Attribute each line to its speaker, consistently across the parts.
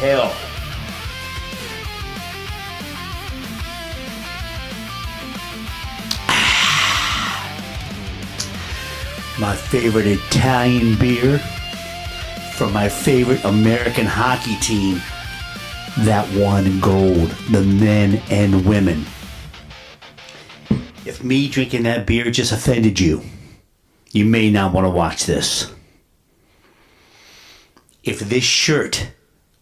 Speaker 1: Patel. My favorite Italian beer from my favorite American hockey team that won gold, the men and women. If me drinking that beer just offended you, you may not want to watch this. If this shirt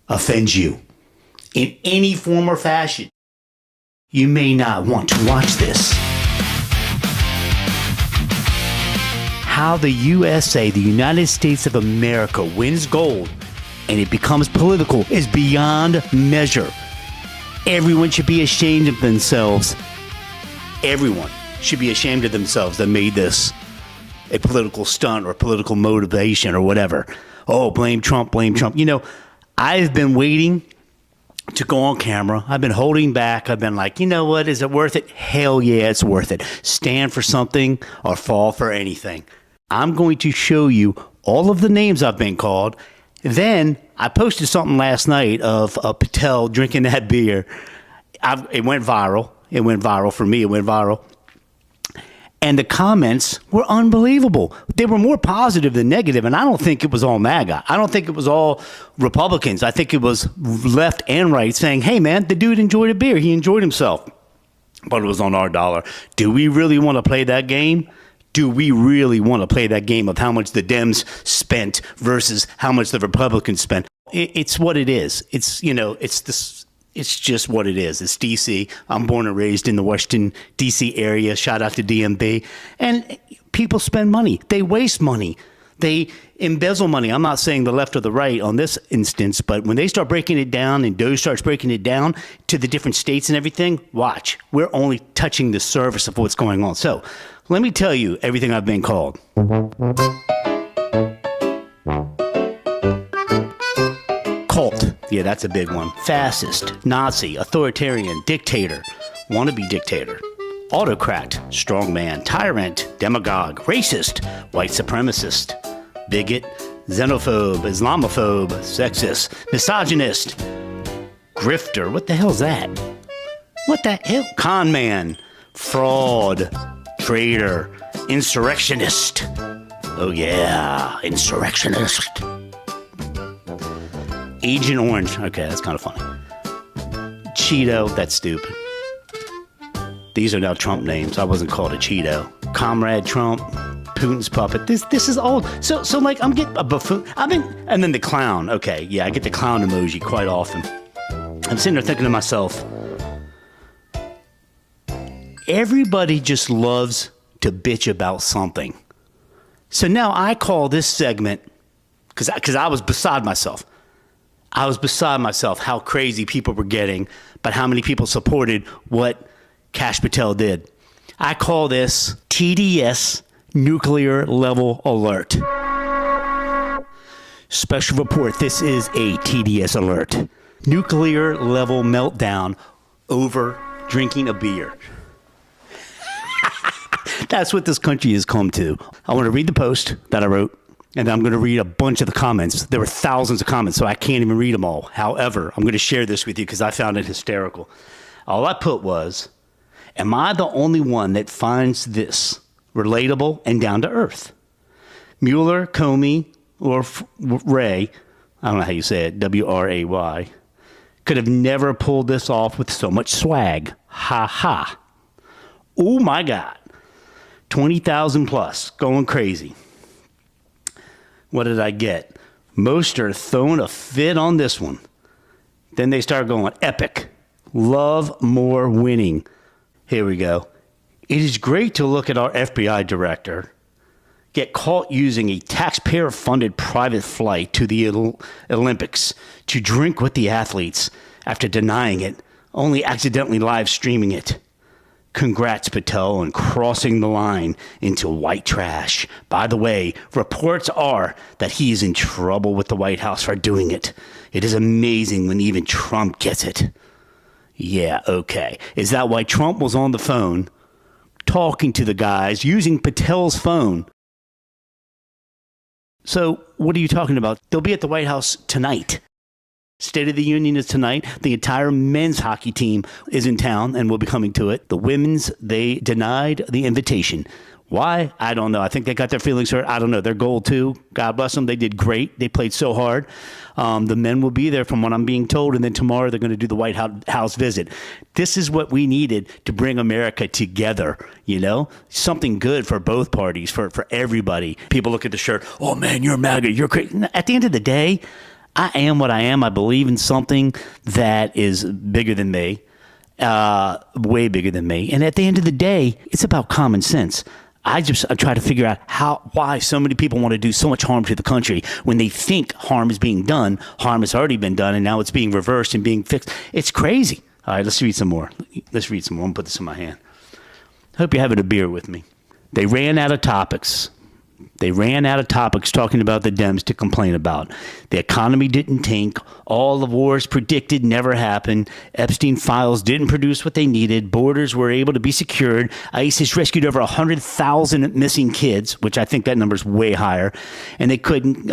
Speaker 1: offends you in any form or fashion, you may not want to watch this. How the USA, the United States of America, wins gold and it becomes political is beyond measure. Everyone should be ashamed of themselves. Everyone should be ashamed of themselves that made this a political stunt or political motivation or whatever. Oh, blame Trump, blame Trump. You know, I've been waiting to go on camera. I've been holding back. I've been like, you know what? Is it worth it? Hell yeah, it's worth it. Stand for something or fall for anything. I'm going to show you all of the names I've been called. Then I posted something last night of Patel drinking that beer. It went viral. It went viral for me. It went viral. And the comments were unbelievable. They were more positive than negative, and I don't think it was all MAGA. I don't think it was all Republicans. I think it was left and right saying, hey, man, the dude enjoyed a beer. He enjoyed himself. But it was on our dollar. Do we really want to play that game? Do we really want to play that game of how much the Dems spent versus how much the Republicans spent? It's what it is. It's, you know, it's this. It's just what it is. It's D.C. I'm born and raised in the Washington, D.C. area. Shout out to DMV. And people spend money. They waste money. They embezzle money. I'm not saying the left or the right on this instance, but when they start breaking it down and Doe starts breaking it down to the different states and everything, watch. We're only touching the surface of what's going on. So let me tell you everything I've been called. Cult. Yeah, that's a big one. Fascist, Nazi, authoritarian, dictator, wannabe dictator, autocrat, strongman, tyrant, demagogue, racist, white supremacist, bigot, xenophobe, Islamophobe, sexist, misogynist, grifter. What the hell's that? What the hell? Con man, fraud, traitor, insurrectionist. Oh yeah, insurrectionist. Agent Orange. Okay, that's kind of funny. Cheeto. That's stupid. These are now Trump names. I wasn't called a Cheeto. Comrade Trump. Putin's puppet. This is old. So like I'm getting a buffoon. And then the clown. Okay, yeah, I get the clown emoji quite often. I'm sitting there thinking to myself, everybody just loves to bitch about something. So now I call this segment because I was beside myself. I was beside myself how crazy people were getting, but how many people supported what Kash Patel did. I call this TDS Nuclear Level Alert. Special report, this is a TDS alert. Nuclear level meltdown over drinking a beer. That's what this country has come to. I want to read the post that I wrote. And I'm going to read a bunch of the comments. There were thousands of comments, so I can't even read them all. However, I'm going to share this with you because I found it hysterical. All I put was, am I the only one that finds this relatable and down to earth? Mueller, Comey, or Ray, I don't know how you say it, W-R-A-Y, could have never pulled this off with so much swag. Ha ha. Oh my God. 20,000 plus, going crazy. What did I get? Most are throwing a fit on this one. Then they start going, epic. Love more winning. Here we go. It is great to look at our FBI director get caught using a taxpayer-funded private flight to the Olympics to drink with the athletes after denying it, only accidentally live streaming it. Congrats, Patel, on crossing the line into white trash. By the way, reports are that he is in trouble with the White House for doing it. It is amazing when even Trump gets it. Yeah, okay. Is that why Trump was on the phone talking to the guys using Patel's phone? So what are you talking about? They'll be at the White House tonight. State of the Union is tonight. The entire men's hockey team is in town and will be coming to it. The women's, they denied the invitation. Why? I don't know. I think they got their feelings hurt. I don't know. Their goal, too. God bless them. They did great. They played so hard. The men will be there from what I'm being told, and then tomorrow they're going to do the White House visit. This is what we needed to bring America together, you know? Something good for both parties, for everybody. People look at the shirt, oh, man, you're MAGA, you're crazy. At the end of the day, I am what I am. I believe in something that is bigger than me, way bigger than me. And at the end of the day, it's about common sense. I try to figure out why so many people want to do so much harm to the country when they think harm is being done. Harm has already been done, and now it's being reversed and being fixed. It's crazy. All right, let's read some more. I'm going to put this in my hand. I hope you're having a beer with me. They ran out of topics. Talking about the Dems to complain about. The economy didn't tank. All the wars predicted never happened. Epstein files didn't produce what they needed. Borders were able to be secured. ICE has rescued over 100,000 missing kids, which I think that number is way higher. And they couldn't...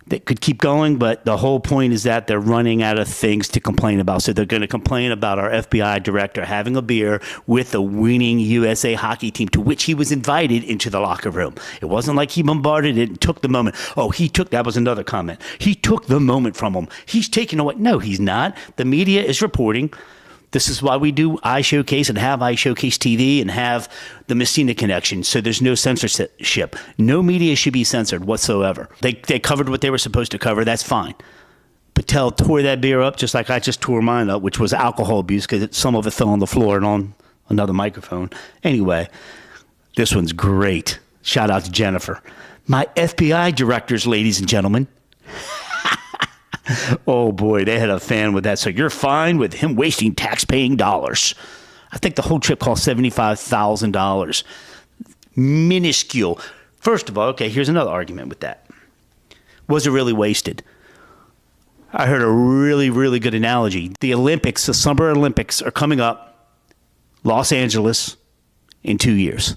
Speaker 1: They could keep going, but the whole point is that they're running out of things to complain about. So they're going to complain about our FBI director having a beer with the winning USA hockey team, to which he was invited into the locker room. It wasn't like he bombarded it and took the moment. That was another comment. He took the moment from him. He's taking away. No, he's not. The media is reporting. This is why we do iShowcase and have iShowcase TV and have the Messina Connection. So there's no censorship. No media should be censored whatsoever. They covered what they were supposed to cover. That's fine. Patel tore that beer up just like I just tore mine up, which was alcohol abuse because some of it fell on the floor and on another microphone. Anyway, this one's great. Shout out to Jennifer. My FBI directors, ladies and gentlemen. Oh, boy, they had a fan with that. So you're fine with him wasting tax-paying dollars. I think the whole trip cost $75,000. Minuscule. First of all, okay, here's another argument with that. Was it really wasted? I heard a really, really good analogy. The Olympics, the Summer Olympics, are coming up. Los Angeles in 2 years.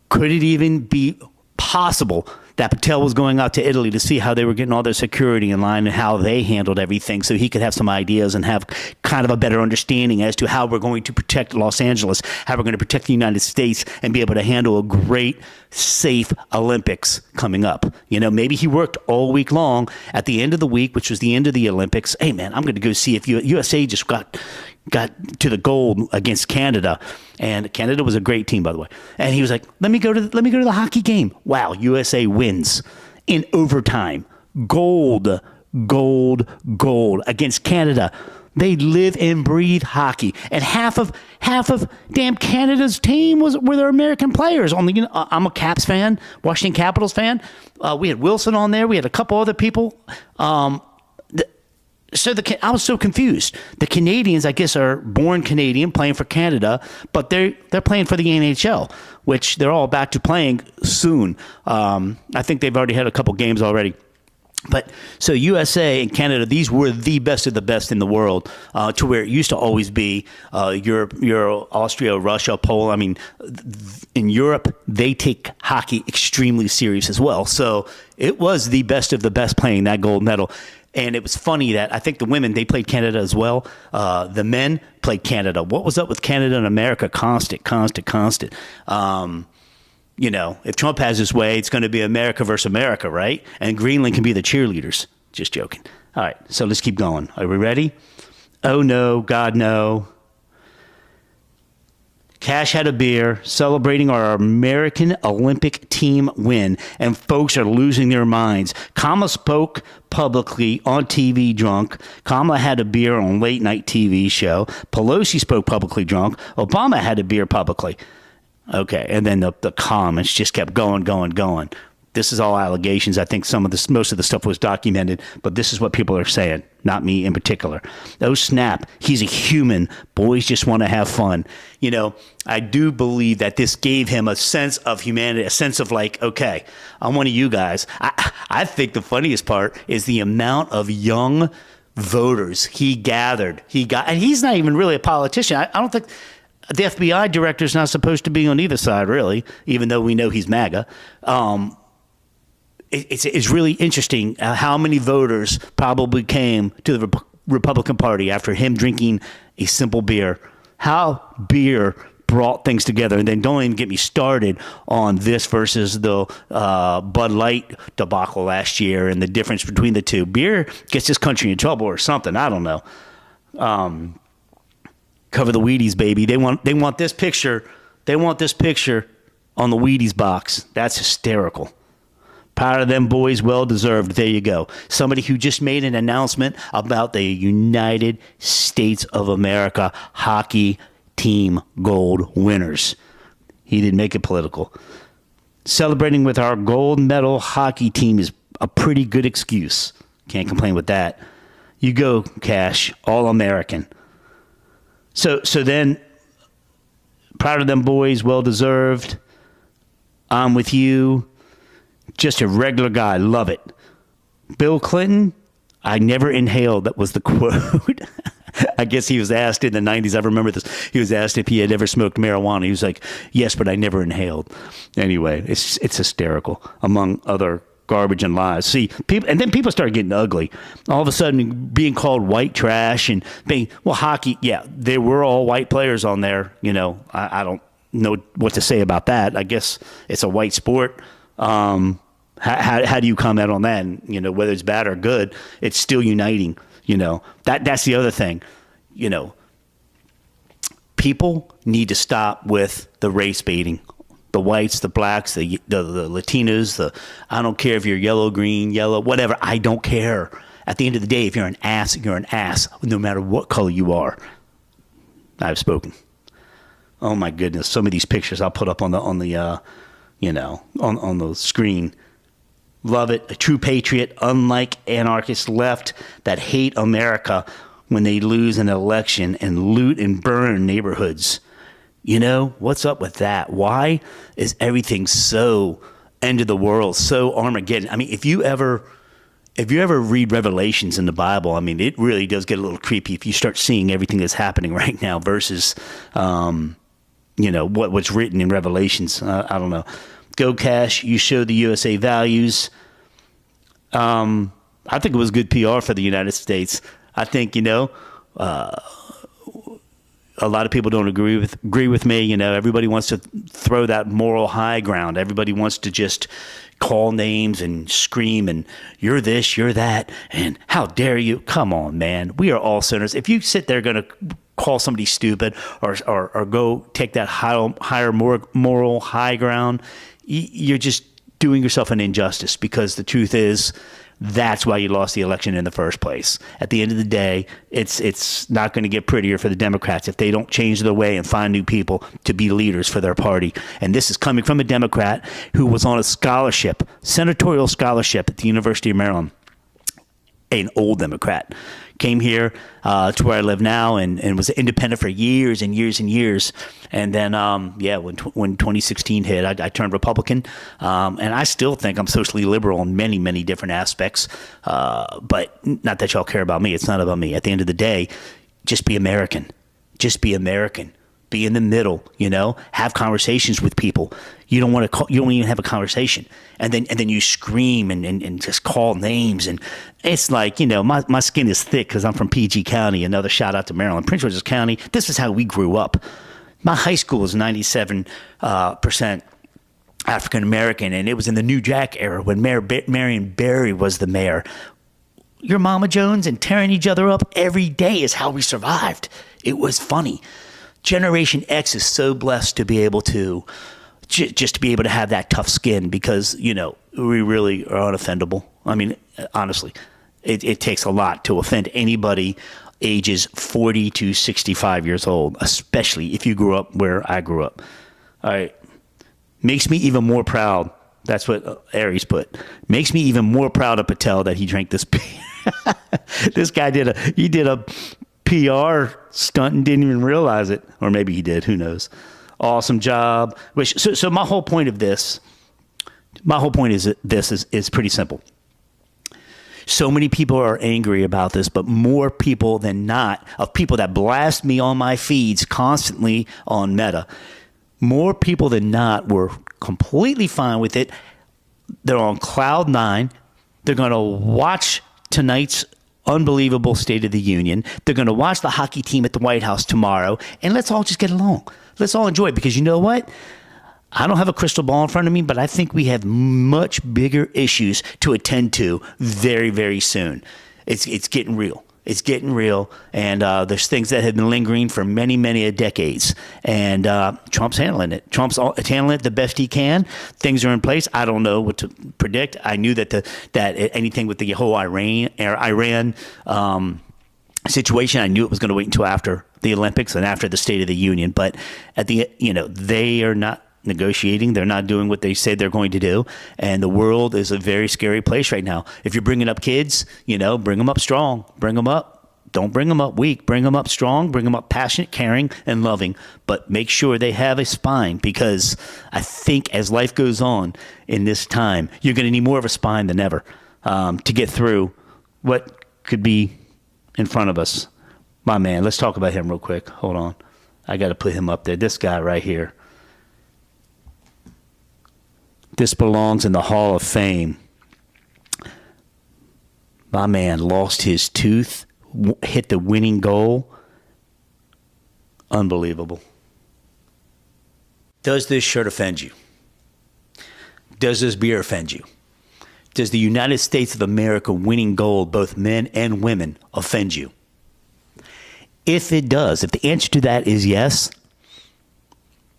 Speaker 1: Could it even be possible that Patel was going out to Italy to see how they were getting all their security in line and how they handled everything so he could have some ideas and have kind of a better understanding as to how we're going to protect Los Angeles, how we're going to protect the United States and be able to handle a great, safe Olympics coming up. You know, maybe he worked all week long. At the end of the week, which was the end of the Olympics, hey, man, I'm going to go see if USA just got to the gold against Canada, and Canada was a great team, by the way. And he was like, "Let me go to the hockey game." Wow, USA wins in overtime. Gold against Canada. They live and breathe hockey, and half of damn Canada's team were their American players. I'm a Caps fan, Washington Capitals fan. We had Wilson on there. We had a couple other people. I was so confused. The Canadians, I guess, are born Canadian, playing for Canada, but they're playing for the NHL, which they're all back to playing soon. I think they've already had a couple games already. But so USA and Canada, these were the best of the best in the world, to where it used to always be Europe, Austria, Russia, Poland. I mean, in Europe, they take hockey extremely serious as well. So it was the best of the best playing that gold medal. And it was funny that I think the women, they played Canada as well. The men played Canada. What was up with Canada and America? Constant. You know, if Trump has his way, it's going to be America versus America, right? And Greenland can be the cheerleaders. Just joking. All right, so let's keep going. Are we ready? Oh, no, God, no. Kash had a beer celebrating our American Olympic team win, and folks are losing their minds. Kamala spoke publicly on TV drunk. Kamala had a beer on late night TV show. Pelosi spoke publicly drunk. Obama had a beer publicly. Okay, and then the comments just kept going. This is all allegations. I think most of the stuff was documented, but this is what people are saying, not me in particular. Oh, snap. He's a human. Boys just want to have fun. You know, I do believe that this gave him a sense of humanity, a sense of like, okay, I'm one of you guys. I think the funniest part is the amount of young voters he gathered. And he's not even really a politician. I don't think the FBI director is not supposed to be on either side, really, even though we know he's MAGA. it's really interesting how many voters probably came to the Republican Party after him drinking a simple beer. How beer brought things together. And then don't even get me started on this versus the Bud Light debacle last year and the difference between the two. Beer gets this country in trouble or something. I don't know. Cover the Wheaties, baby. They want this picture. They want this picture on the Wheaties box. That's hysterical. Proud of them boys, well deserved. There you go. Somebody who just made an announcement about the United States of America hockey team gold winners. He didn't make it political. Celebrating with our gold medal hockey team is a pretty good excuse. Can't complain with that. You go, Kash, All-American. So then, proud of them boys, well deserved. I'm with you. Just a regular guy. Love it. Bill Clinton, I never inhaled. That was the quote. I guess he was asked in the 90s. I remember this. He was asked if he had ever smoked marijuana. He was like, yes, but I never inhaled. Anyway, it's hysterical, among other garbage and lies. See, people start getting ugly. All of a sudden, being called white trash and being, well, hockey, yeah, they were all white players on there. You know, I don't know what to say about that. I guess it's a white sport. How do you comment on that? And, you know, whether it's bad or good, it's still uniting. You know, that's the other thing. You know, people need to stop with the race baiting. The whites, the blacks, the Latinos, I don't care if you're yellow, green, yellow, whatever. I don't care. At the end of the day, if you're an ass, you're an ass, no matter what color you are. I've spoken. Oh my goodness, some of these pictures I'll put up on the screen. Love it. A true patriot, unlike anarchist left that hate America when they lose an election and loot and burn neighborhoods. You know, what's up with that? Why is everything so end of the world, so Armageddon? I mean, if you ever read Revelations in the Bible, I mean, it really does get a little creepy if you start seeing everything that's happening right now versus, what's written in Revelations. I don't know. Go Kash, you showed the USA values. I think it was good PR for the United States. I think, a lot of people don't agree with me. You know, everybody wants to throw that moral high ground. Everybody wants to just call names and scream and you're this, you're that, and how dare you? Come on, man. We are all sinners. If you sit there going to call somebody stupid or go take that higher moral high ground, you're just doing yourself an injustice, because the truth is that's why you lost the election in the first place. At the end of the day, it's not going to get prettier for the Democrats if they don't change their way and find new people to be leaders for their party. And this is coming from a Democrat who was on a scholarship, senatorial scholarship at the University of Maryland, an old Democrat. Came here to where I live now and was independent for years and years and years. And then, when 2016 hit, I turned Republican. And I still think I'm socially liberal in many, many different aspects. But not that y'all care about me. It's not about me. At the end of the day, just be American. Just be American. Be in the middle, have conversations with people. You don't even have a conversation. And then you scream and just call names. And it's like, my skin is thick because I'm from PG County. Another shout out to Maryland, Prince George's County. This is how we grew up. My high school was 97% African American. And it was in the New Jack era when Marion Barry was the mayor. Your Mama Jones and tearing each other up every day is how we survived. It was funny. Generation X is so blessed to be able to just to be able to have that tough skin because, we really are unoffendable. I mean, honestly, it takes a lot to offend anybody ages 40 to 65 years old, especially if you grew up where I grew up. All right. Makes me even more proud. That's what Aries put. Makes me even more proud of Patel that he drank this beer. This guy did a PR stunt and didn't even realize it, or maybe he did. Who knows? Awesome job. So my whole point is this is pretty simple. So many people are angry about this, but more people than not, of people that blast me on my feeds constantly on Meta, more people than not were completely fine with it. They're on cloud nine. They're going to watch tonight's unbelievable State of the Union. They're going to watch the hockey team at the White House tomorrow, and let's all just get along. Let's all enjoy it, because you know what? I don't have a crystal ball in front of me, but I think we have much bigger issues to attend to very, very soon. It's getting real. It's getting real, and there's things that have been lingering for many, many decades, and Trump's handling it. Trump's handling it the best he can. Things are in place. I don't know what to predict. I knew that anything with the whole Iran situation, I knew it was going to wait until after the Olympics and after the State of the Union. But they are not negotiating. They're not doing what they say they're going to do. And the world is a very scary place right now. If you're bringing up kids, bring them up strong. Bring them up. Don't bring them up weak. Bring them up strong. Bring them up passionate, caring, and loving. But make sure they have a spine, because I think as life goes on in this time, you're going to need more of a spine than ever to get through what could be in front of us. My man, let's talk about him real quick. Hold on. I got to put him up there. This guy right here. This belongs in the Hall of Fame. My man lost his tooth, hit the winning goal. Unbelievable. Does this shirt offend you? Does this beer offend you? Does the United States of America winning gold, both men and women, offend you? If it does, if the answer to that is yes,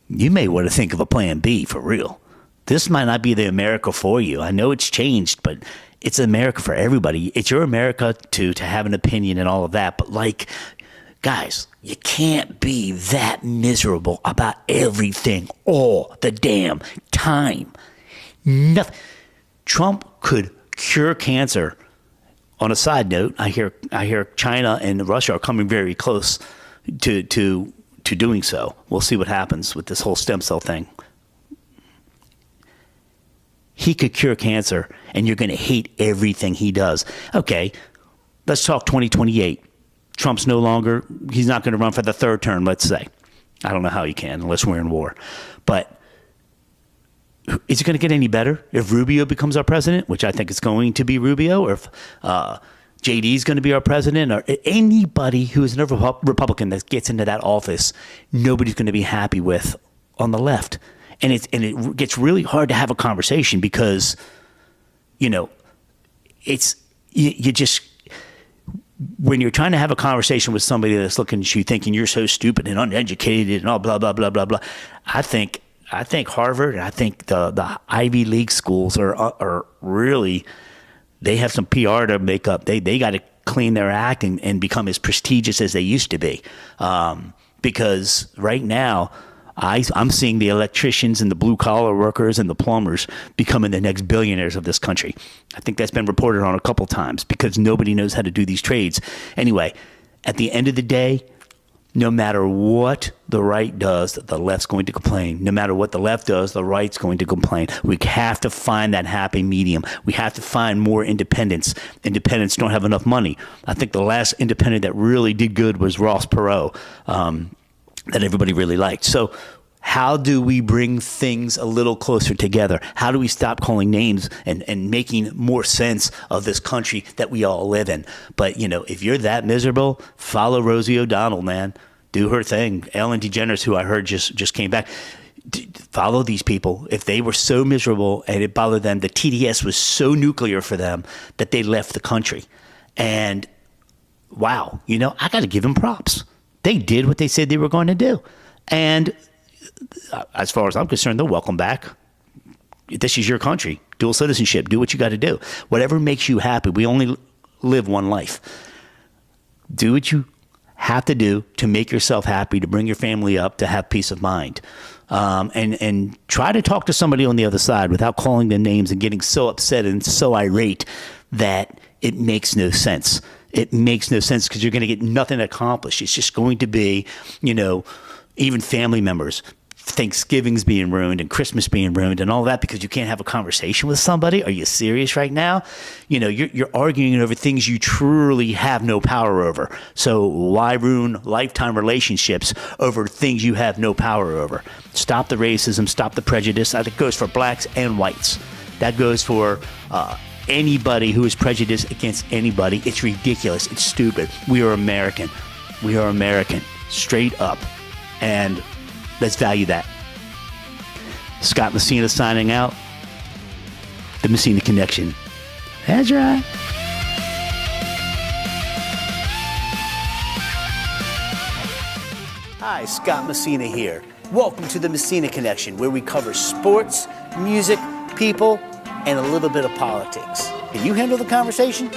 Speaker 1: you may want to think of a plan B for real. This might not be the America for you. I know it's changed, but it's America for everybody. It's your America to have an opinion and all of that. But guys, you can't be that miserable about everything all the damn time. Nothing. Trump could cure cancer. On a side note, I hear China and Russia are coming very close to doing so. We'll see what happens with this whole stem cell thing. He could cure cancer, and you're going to hate everything he does. Okay, let's talk 2028. Trump's he's not going to run for the third term, let's say. I don't know how he can unless we're in war. But is it going to get any better if Rubio becomes our president, which I think is going to be Rubio, or if JD is going to be our president, or anybody who is a Republican that gets into that office, nobody's going to be happy with on the left. And it gets really hard to have a conversation because, it's you just, when you're trying to have a conversation with somebody that's looking at you thinking you're so stupid and uneducated and all blah blah blah blah blah, I think Harvard and I think the Ivy League schools are really, they have some PR to make up. They got to clean their act and become as prestigious as they used to be, because right now, I'm seeing the electricians and the blue-collar workers and the plumbers becoming the next billionaires of this country. I think that's been reported on a couple times because nobody knows how to do these trades. Anyway, at the end of the day, no matter what the right does, the left's going to complain. No matter what the left does, the right's going to complain. We have to find that happy medium. We have to find more independents. Independents don't have enough money. I think the last independent that really did good was Ross Perot. That everybody really liked. So how do we bring things a little closer together? How do we stop calling names and making more sense of this country that we all live in? But, if you're that miserable, follow Rosie O'Donnell, man. Do her thing. Ellen DeGeneres, who I heard just came back. Follow these people. If they were so miserable and it bothered them, the TDS was so nuclear for them that they left the country. And, wow, I got to give them props. They did what they said they were going to do. And as far as I'm concerned, they're welcome back. This is your country. Dual citizenship. Do what you got to do. Whatever makes you happy. We only live one life. Do what you have to do to make yourself happy, to bring your family up, to have peace of mind. And try to talk to somebody on the other side without calling them names and getting so upset and so irate that it makes no sense. It makes no sense because you're going to get nothing accomplished. It's just going to be, even family members, Thanksgiving's being ruined and Christmas being ruined and all that because you can't have a conversation with somebody. Are you serious right now? You're arguing over things you truly have no power over. So why ruin lifetime relationships over things you have no power over? Stop the racism, stop the prejudice. That goes for blacks and whites. That goes for anybody who is prejudiced against anybody. It's ridiculous. It's stupid. We are American. We are American. Straight up. And let's value that. Scott Messina signing out. The Messina Connection. That's right. Hi, Scott Messina here. Welcome to the Messina Connection, where we cover sports, music, people, and a little bit of politics. Can you handle the conversation?